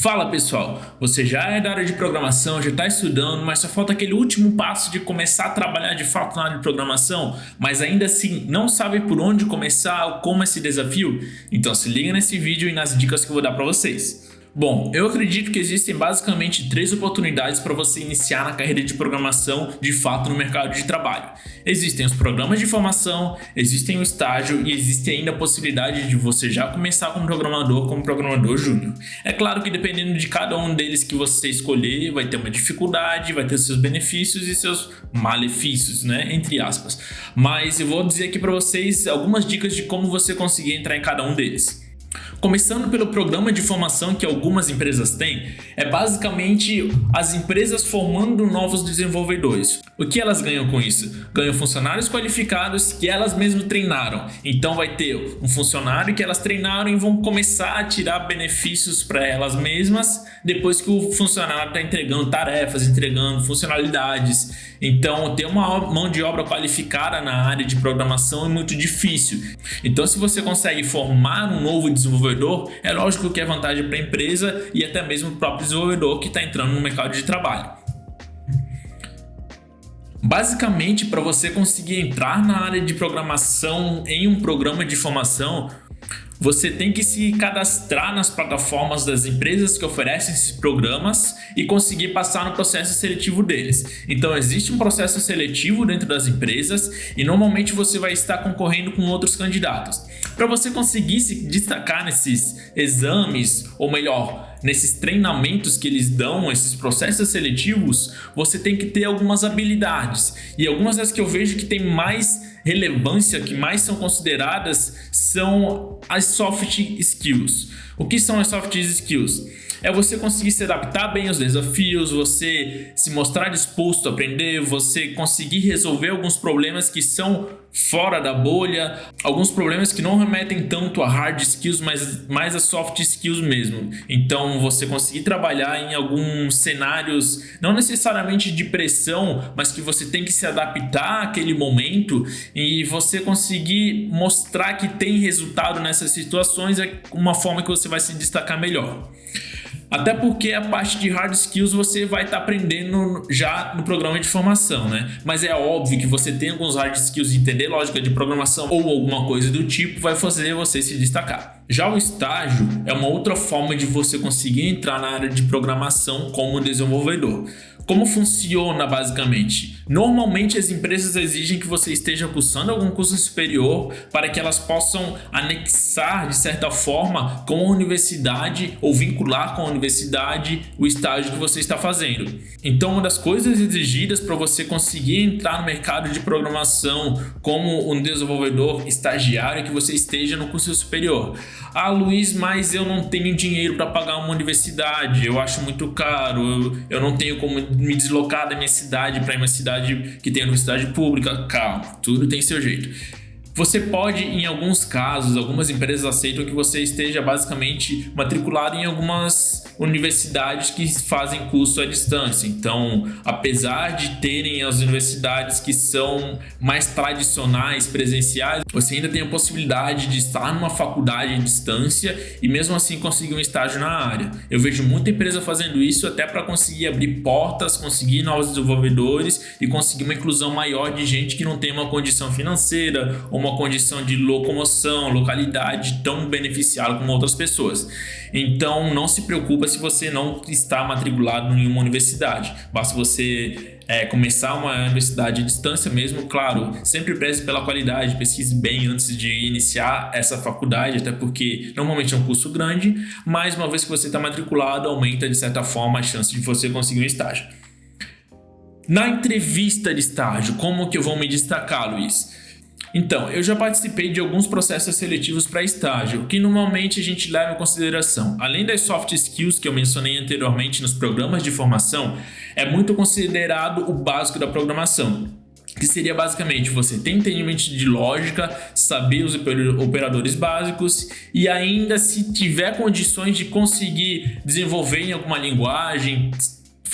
Fala pessoal, você já é da área de programação, já está estudando, mas só falta aquele último passo de começar a trabalhar de fato na área de programação, mas ainda assim não sabe por onde começar ou como é esse desafio? Então se liga nesse vídeo e nas dicas que eu vou dar para vocês. Bom, eu acredito que existem basicamente 3 oportunidades para você iniciar na carreira de programação de fato no mercado de trabalho. Existem os programas de formação, existem o estágio e existe ainda a possibilidade de você já começar como programador júnior. É claro que dependendo de cada um deles que você escolher, vai ter uma dificuldade, vai ter seus benefícios e seus malefícios, né? Entre aspas. Mas eu vou dizer aqui para vocês algumas dicas de como você conseguir entrar em cada um deles. Começando pelo programa de formação que algumas empresas têm, é basicamente as empresas formando novos desenvolvedores. O que elas ganham com isso? Ganham funcionários qualificados que elas mesmas treinaram. Então vai ter um funcionário que elas treinaram e vão começar a tirar benefícios para elas mesmas depois que o funcionário está entregando tarefas, entregando funcionalidades. Então ter uma mão de obra qualificada na área de programação é muito difícil. Então se você consegue formar um novo desenvolvedor, é lógico que é vantagem para a empresa e até mesmo o próprio desenvolvedor que está entrando no mercado de trabalho. Basicamente, para você conseguir entrar na área de programação em um programa de formação, você tem que se cadastrar nas plataformas das empresas que oferecem esses programas e conseguir passar no processo seletivo deles. Então existe um processo seletivo dentro das empresas e normalmente você vai estar concorrendo com outros candidatos. Para você conseguir se destacar nesses exames, ou melhor, nesses treinamentos que eles dão, esses processos seletivos, você tem que ter algumas habilidades. E algumas das que eu vejo que tem mais relevância, que mais são consideradas, são as soft skills. O que são as soft skills? É você conseguir se adaptar bem aos desafios, você se mostrar disposto a aprender, você conseguir resolver alguns problemas que são fora da bolha, alguns problemas que não remetem tanto a hard skills, mas mais a soft skills mesmo. Então você conseguir trabalhar em alguns cenários, não necessariamente de pressão, mas que você tem que se adaptar àquele momento e você conseguir mostrar que tem resultado nessas situações é uma forma que você vai se destacar melhor. Até porque a parte de hard skills você vai estar aprendendo já no programa de formação, né? Mas é óbvio que você tem alguns hard skills de entender lógica de programação ou alguma coisa do tipo vai fazer você se destacar. Já o estágio é uma outra forma de você conseguir entrar na área de programação como desenvolvedor. Como funciona basicamente? Normalmente as empresas exigem que você esteja cursando algum curso superior para que elas possam anexar de certa forma com a universidade ou vincular com a universidade o estágio que você está fazendo. Então uma das coisas exigidas para você conseguir entrar no mercado de programação como um desenvolvedor estagiário é que você esteja no curso superior. Ah, Luiz, mas eu não tenho dinheiro para pagar uma universidade, eu acho muito caro, eu não tenho como me deslocar da minha cidade para uma cidade que tem universidade pública. Calma, tudo tem seu jeito. Você pode, em alguns casos, algumas empresas aceitam que você esteja basicamente matriculado em algumas universidades que fazem curso à distância. Então, apesar de terem as universidades que são mais tradicionais, presenciais, você ainda tem a possibilidade de estar numa faculdade à distância e mesmo assim conseguir um estágio na área. Eu vejo muita empresa fazendo isso até para conseguir abrir portas, conseguir novos desenvolvedores e conseguir uma inclusão maior de gente que não tem uma condição financeira ou uma condição de locomoção, localidade tão beneficiada como outras pessoas. Então não se preocupa se você não está matriculado em uma universidade. Basta você começar uma universidade à distância mesmo, claro, sempre preze pela qualidade, pesquise bem antes de iniciar essa faculdade, até porque normalmente é um curso grande, mas uma vez que você está matriculado, aumenta de certa forma a chance de você conseguir um estágio. Na entrevista de estágio, como que eu vou me destacar, Luiz? Então, eu já participei de alguns processos seletivos para estágio, que normalmente a gente leva em consideração. Além das soft skills que eu mencionei anteriormente nos programas de formação, é muito considerado o básico da programação, que seria basicamente você ter entendimento de lógica, saber os operadores básicos e ainda se tiver condições de conseguir desenvolver em alguma linguagem,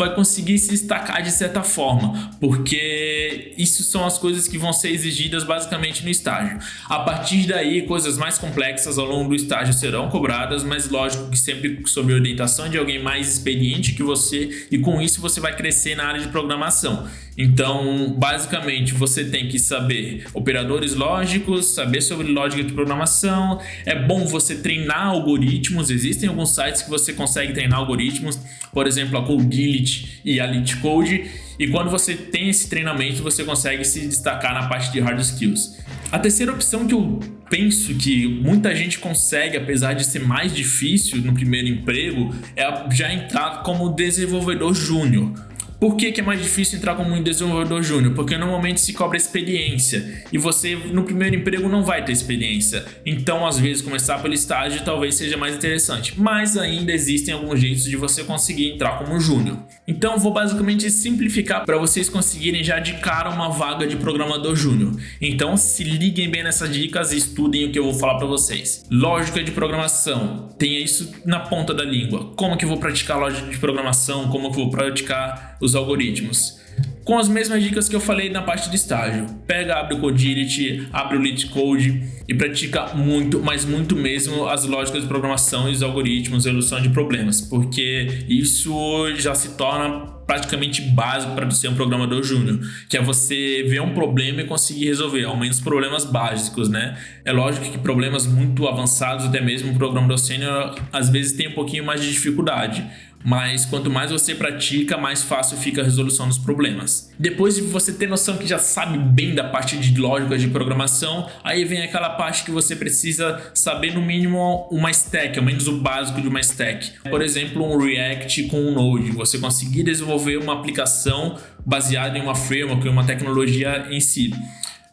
vai conseguir se destacar de certa forma, porque isso são as coisas que vão ser exigidas basicamente no estágio. A partir daí, coisas mais complexas ao longo do estágio serão cobradas, mas lógico que sempre sob orientação de alguém mais experiente que você, e com isso você vai crescer na área de programação. Então, basicamente, você tem que saber operadores lógicos, saber sobre lógica de programação. É bom você treinar algoritmos. Existem alguns sites que você consegue treinar algoritmos, por exemplo, a Codility e a LeetCode. E quando você tem esse treinamento, você consegue se destacar na parte de hard skills. A terceira opção que eu penso que muita gente consegue, apesar de ser mais difícil no primeiro emprego, é já entrar como desenvolvedor júnior. Por que é mais difícil entrar como um desenvolvedor júnior? Porque normalmente se cobra experiência e você no primeiro emprego não vai ter experiência. Então, às vezes, começar pelo estágio talvez seja mais interessante. Mas ainda existem alguns jeitos de você conseguir entrar como júnior. Então, vou basicamente simplificar para vocês conseguirem já de cara uma vaga de programador júnior. Então, se liguem bem nessas dicas e estudem o que eu vou falar para vocês. Lógica de programação. Tenha isso na ponta da língua. Como que eu vou praticar lógica de programação? Como que eu vou praticar os algoritmos? Com as mesmas dicas que eu falei na parte de estágio. Pega, abre o Codility, abre o LeetCode e pratica muito, mas muito mesmo, as lógicas de programação e os algoritmos, a resolução de problemas, porque isso já se torna praticamente básico para ser um programador júnior, que é você ver um problema e conseguir resolver, ao menos problemas básicos, né? É lógico que problemas muito avançados, até mesmo um programador sênior, às vezes tem um pouquinho mais de dificuldade, mas quanto mais você pratica, mais fácil fica a resolução dos problemas. Depois de você ter noção que já sabe bem da parte de lógica de programação, aí vem aquela parte que você precisa saber no mínimo uma stack, ao menos o básico de uma stack. Por exemplo, um React com um Node, você conseguir desenvolver uma aplicação baseada em uma framework, em uma tecnologia em si.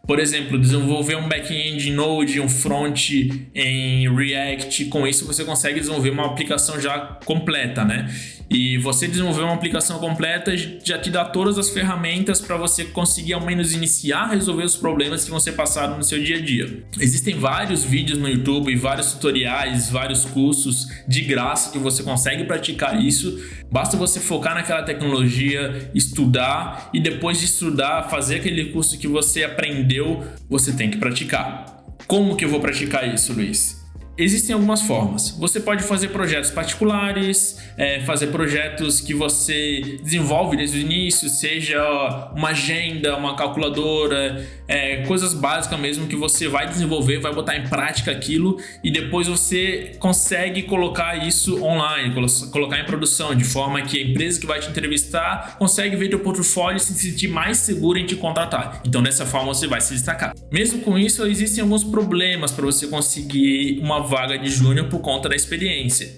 Por exemplo, desenvolver um back-end em Node, um front em React, com isso você consegue desenvolver uma aplicação já completa, né? E você desenvolver uma aplicação completa já te dá todas as ferramentas para você conseguir ao menos iniciar a resolver os problemas que vão ser passados no seu dia a dia. Existem vários vídeos no YouTube, vários tutoriais, vários cursos de graça que você consegue praticar isso. Basta você focar naquela tecnologia, estudar e depois de estudar, fazer aquele curso que você aprendeu, você tem que praticar. Como que eu vou praticar isso, Luiz? Existem algumas formas. Você pode fazer projetos particulares, fazer projetos que você desenvolve desde o início, seja uma agenda, uma calculadora, coisas básicas mesmo que você vai desenvolver, vai botar em prática aquilo e depois você consegue colocar isso online, colocar em produção, de forma que a empresa que vai te entrevistar consegue ver teu portfólio e se sentir mais segura em te contratar. Então, dessa forma, você vai se destacar. Mesmo com isso, existem alguns problemas para você conseguir uma vaga de júnior por conta da experiência.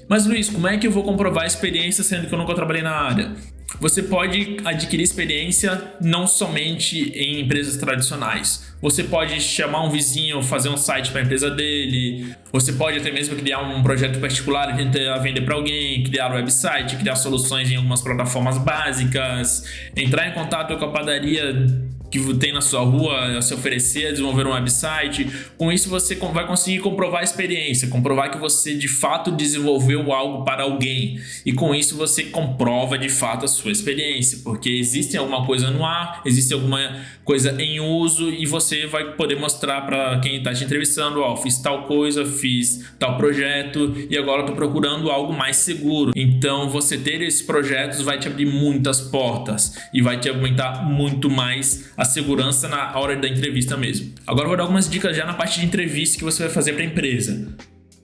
Mas, Luiz, como é que eu vou comprovar a experiência sendo que eu nunca trabalhei na área? Você pode adquirir experiência não somente em empresas tradicionais. Você pode chamar um vizinho, fazer um site para a empresa dele. Você pode até mesmo criar um projeto particular e tentar vender para alguém, criar um website, criar soluções em algumas plataformas básicas, entrar em contato com a padaria que tem na sua rua, a se oferecer a desenvolver um website. Com isso você vai conseguir comprovar a experiência, comprovar que você de fato desenvolveu algo para alguém, e com isso você comprova de fato a sua experiência, porque existe alguma coisa no ar, existe alguma coisa em uso e você vai poder mostrar para quem está te entrevistando: ó, fiz tal coisa, fiz tal projeto e agora estou procurando algo mais seguro. Então você ter esses projetos vai te abrir muitas portas e vai te aumentar muito mais a segurança na hora da entrevista mesmo. Agora eu vou dar algumas dicas já na parte de entrevista que você vai fazer para a empresa.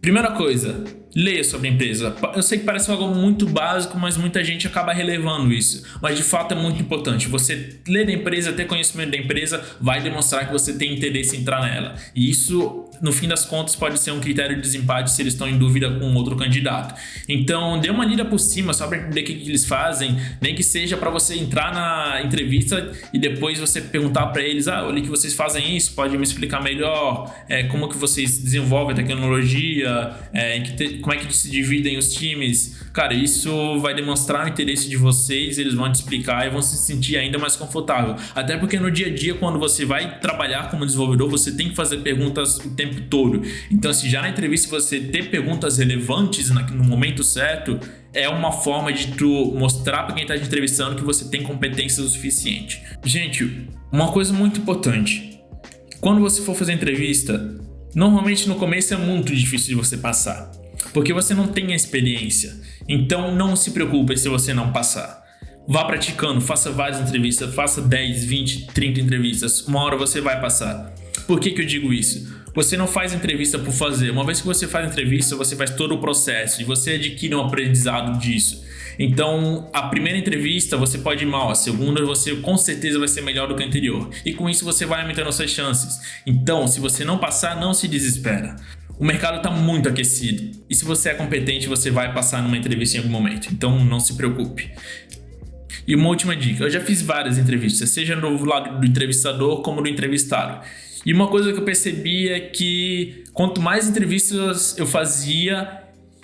Primeira coisa, leia sobre a empresa. Eu sei que parece algo muito básico, mas muita gente acaba relevando isso. Mas de fato é muito importante. Você ler da empresa, ter conhecimento da empresa, vai demonstrar que você tem interesse em entrar nela. E isso, no fim das contas, pode ser um critério de desempate se eles estão em dúvida com outro candidato. Então, dê uma lida por cima, só para entender o que eles fazem, nem que seja para você entrar na entrevista e depois você perguntar para eles: eu li que vocês fazem isso, pode me explicar melhor como que vocês desenvolvem a tecnologia, em como é que se dividem os times. Cara, isso vai demonstrar o interesse de vocês, eles vão te explicar e vão se sentir ainda mais confortável. Até porque no dia a dia, quando você vai trabalhar como desenvolvedor, você tem que fazer perguntas o tempo todo. Então, se já na entrevista você ter perguntas relevantes no momento certo, é uma forma de tu mostrar para quem está te entrevistando que você tem competência o suficiente. Gente, uma coisa muito importante. Quando você for fazer entrevista, normalmente no começo é muito difícil de você passar, porque você não tem a experiência. Então não se preocupe se você não passar. Vá praticando, faça várias entrevistas, faça 10, 20, 30 entrevistas. Uma hora você vai passar. Por que eu digo isso? Você não faz entrevista por fazer. Uma vez que você faz entrevista, você faz todo o processo e você adquire um aprendizado disso. Então, a primeira entrevista você pode ir mal, a segunda você com certeza vai ser melhor do que a anterior. E com isso você vai aumentando suas chances. Então, se você não passar, não se desespera. O mercado está muito aquecido. E se você é competente, você vai passar numa entrevista em algum momento. Então, não se preocupe. E uma última dica. Eu já fiz várias entrevistas, seja no lado do entrevistador como do entrevistado. E uma coisa que eu percebi é que quanto mais entrevistas eu fazia,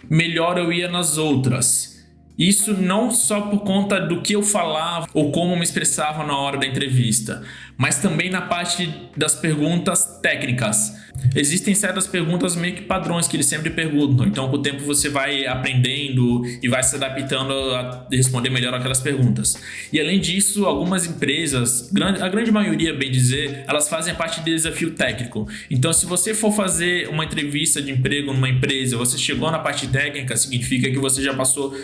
melhor eu ia nas outras. Isso não só por conta do que eu falava ou como me expressava na hora da entrevista, mas também na parte das perguntas técnicas. Existem certas perguntas meio que padrões que eles sempre perguntam, então com o tempo você vai aprendendo e vai se adaptando a responder melhor aquelas perguntas. E além disso, algumas empresas, a grande maioria, bem dizer, elas fazem parte de desafio técnico. Então se você for fazer uma entrevista de emprego numa empresa, você chegou na parte técnica, significa que você já passou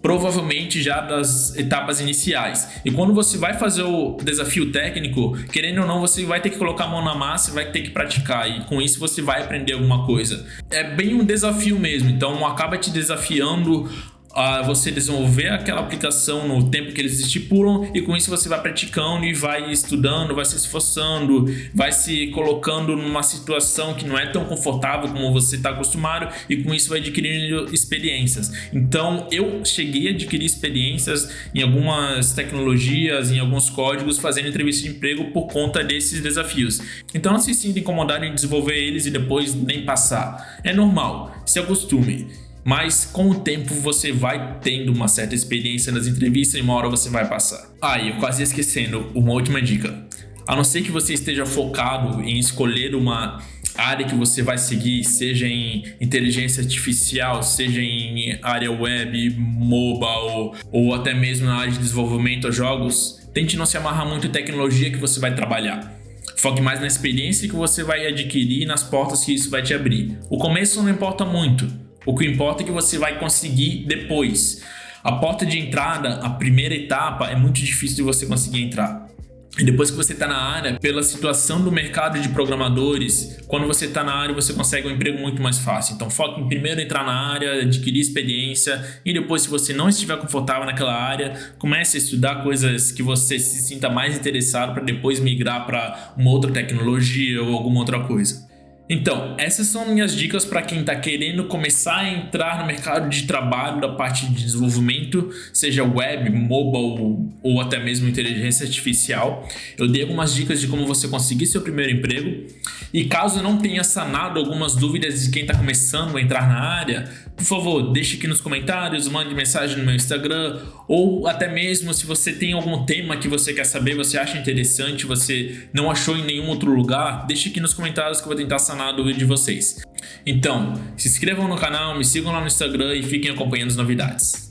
provavelmente já das etapas iniciais. E quando você vai fazer o desafio técnico, querendo ou não, você vai ter que colocar a mão na massa e vai ter que praticar. E com isso você vai aprender alguma coisa. É bem um desafio mesmo. Então acaba te desafiando a você desenvolver aquela aplicação no tempo que eles estipulam, e com isso você vai praticando e vai estudando, vai se esforçando, vai se colocando numa situação que não é tão confortável como você está acostumado, e com isso vai adquirindo experiências. Então eu cheguei a adquirir experiências em algumas tecnologias, em alguns códigos, fazendo entrevista de emprego por conta desses desafios. Então não se sinta incomodado em desenvolver eles e depois nem passar. É normal, se acostume. Mas com o tempo você vai tendo uma certa experiência nas entrevistas e uma hora você vai passar. E eu quase esquecendo uma última dica. A não ser que você esteja focado em escolher uma área que você vai seguir, seja em inteligência artificial, seja em área web, mobile ou até mesmo na área de desenvolvimento de jogos, tente não se amarrar muito em tecnologia que você vai trabalhar. Foque mais na experiência que você vai adquirir e nas portas que isso vai te abrir. O começo não importa muito. O que importa é que você vai conseguir depois. A porta de entrada, a primeira etapa, é muito difícil de você conseguir entrar. E depois que você está na área, pela situação do mercado de programadores, quando você está na área, você consegue um emprego muito mais fácil. Então foque em primeiro entrar na área, adquirir experiência, e depois, se você não estiver confortável naquela área, comece a estudar coisas que você se sinta mais interessado para depois migrar para uma outra tecnologia ou alguma outra coisa. Então, essas são minhas dicas para quem está querendo começar a entrar no mercado de trabalho da parte de desenvolvimento, seja web, mobile ou até mesmo inteligência artificial. Eu dei algumas dicas de como você conseguir seu primeiro emprego. E caso eu não tenha sanado algumas dúvidas de quem está começando a entrar na área, por favor, deixe aqui nos comentários, mande mensagem no meu Instagram, ou até mesmo se você tem algum tema que você quer saber, você acha interessante, você não achou em nenhum outro lugar, deixe aqui nos comentários que eu vou tentar sanar a dúvida de vocês. Então, se inscrevam no canal, me sigam lá no Instagram e fiquem acompanhando as novidades.